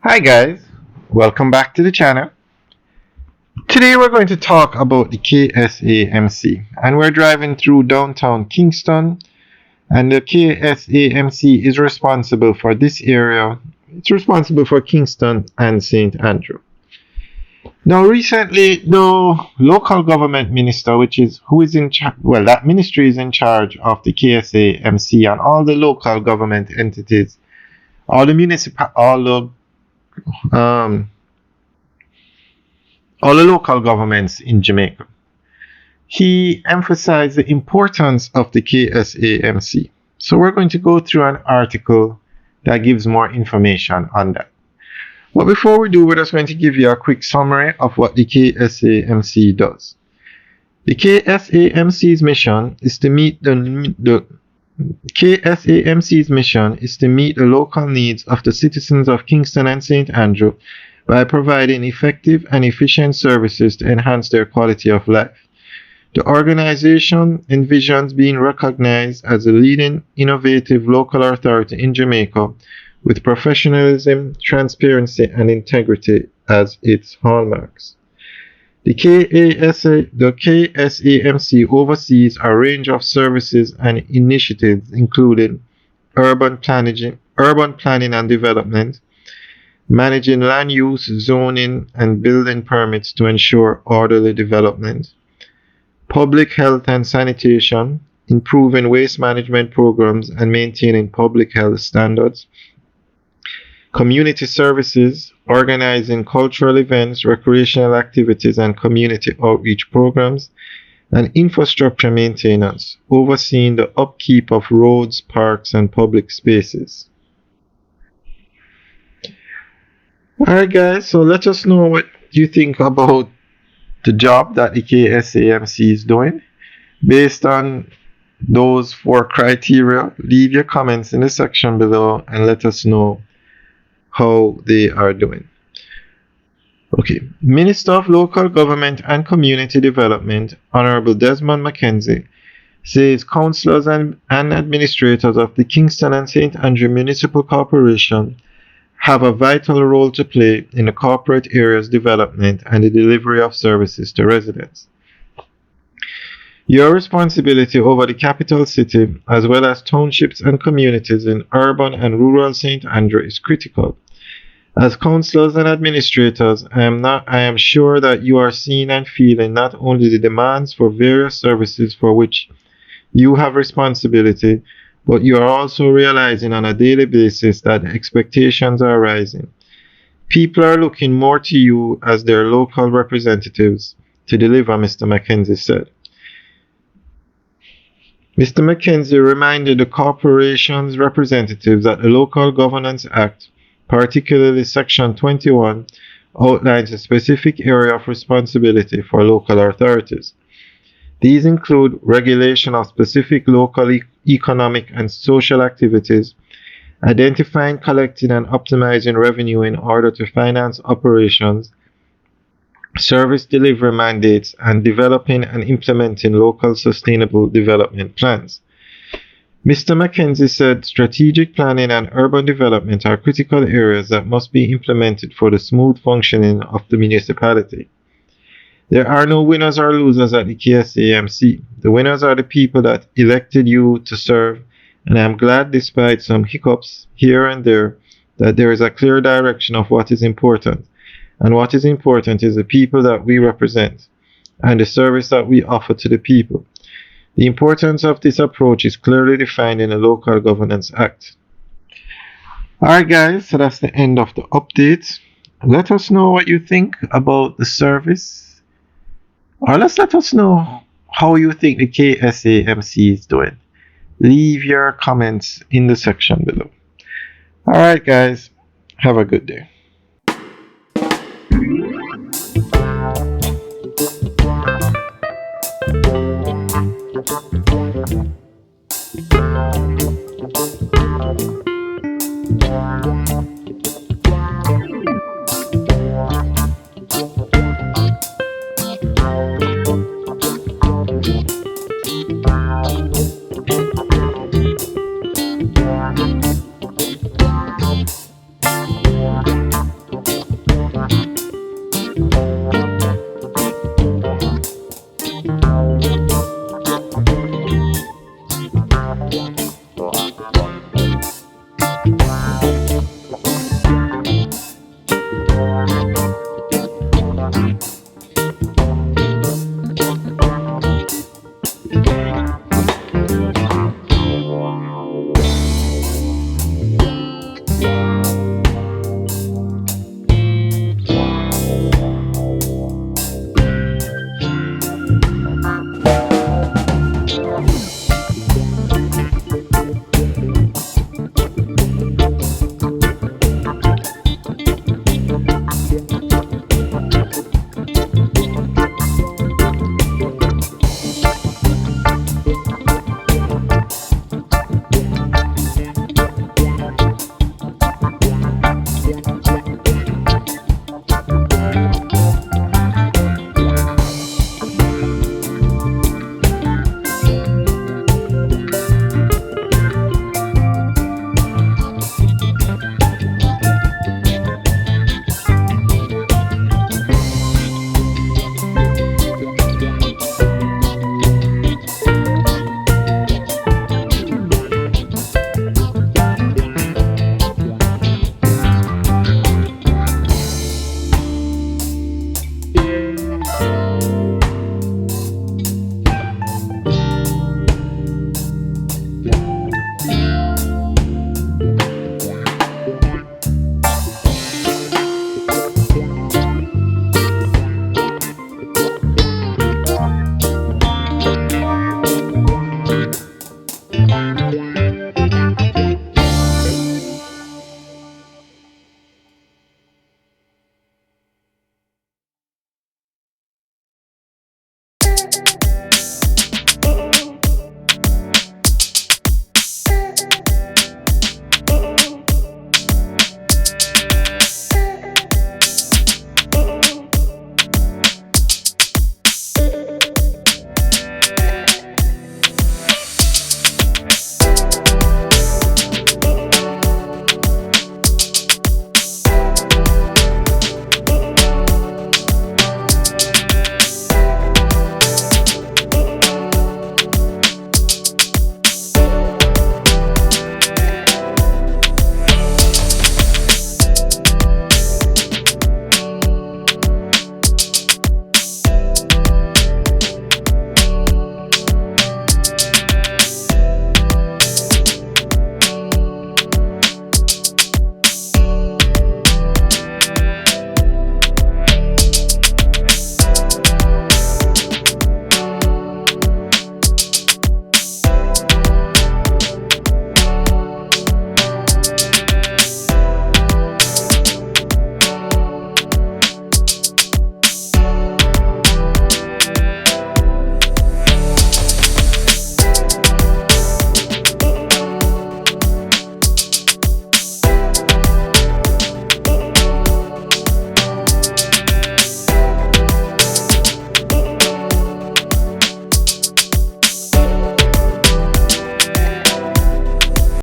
Hi guys, welcome back to the channel. Today we're going to talk about the KSAMC and we're driving through downtown Kingston, and the KSAMC is responsible for this area. It's responsible for Kingston and St. Andrew. Now recently the local government minister, who is in charge, well, that ministry is in charge of the KSAMC and all the local government entities, um, all the local governments in Jamaica. He emphasized the importance of the KSAMC. So we're going to go through an article that gives more information on that. But before we do, we're just going to give you a quick summary of what the KSAMC does. The KSAMC's mission is to meet the local needs of the citizens of Kingston and St. Andrew by providing effective and efficient services to enhance their quality of life. The organization envisions being recognized as a leading innovative local authority in Jamaica with professionalism, transparency, and integrity as its hallmarks. The KSAMC oversees a range of services and initiatives including urban planning and development, managing land use, zoning, and building permits to ensure orderly development, public health and sanitation, improving waste management programs and maintaining public health standards, community services, organizing cultural events, recreational activities, and community outreach programs, and infrastructure maintenance, overseeing the upkeep of roads, parks, and public spaces. Alright guys, so let us know what you think about the job that the KSAMC is doing. Based on those 4 criteria, leave your comments in the section below and let us know how they are doing. Okay, Minister of Local Government and Community Development, Honorable Desmond Mackenzie, says councillors and administrators of the Kingston and St. Andrew Municipal Corporation have a vital role to play in the corporate area's development and the delivery of services to residents. Your responsibility over the capital city, as well as townships and communities in urban and rural St. Andrew, is critical. As councillors and administrators, I am sure that you are seeing and feeling not only the demands for various services for which you have responsibility, but you are also realizing on a daily basis that expectations are rising. People are looking more to you as their local representatives to deliver, Mr. Mackenzie said. Mr. Mackenzie reminded the corporation's representatives that the Local Governance Act, particularly Section 21, outlines a specific area of responsibility for local authorities. These include regulation of specific local economic and social activities, identifying, collecting, and optimizing revenue in order to finance operations, service delivery mandates, and developing and implementing local sustainable development plans. Mr. Mackenzie said strategic planning and urban development are critical areas that must be implemented for the smooth functioning of the municipality. There are no winners or losers at the KSAMC. The winners are the people that elected you to serve, and I am glad, despite some hiccups here and there, that there is a clear direction of what is important. And what is important is the people that we represent and the service that we offer to the people. The importance of this approach is clearly defined in the Local Governance Act. Alright guys, so that's the end of the update. Let us know what you think about the service, or let us know how you think the KSAMC is doing. Leave your comments in the section below. Alright guys, have a good day.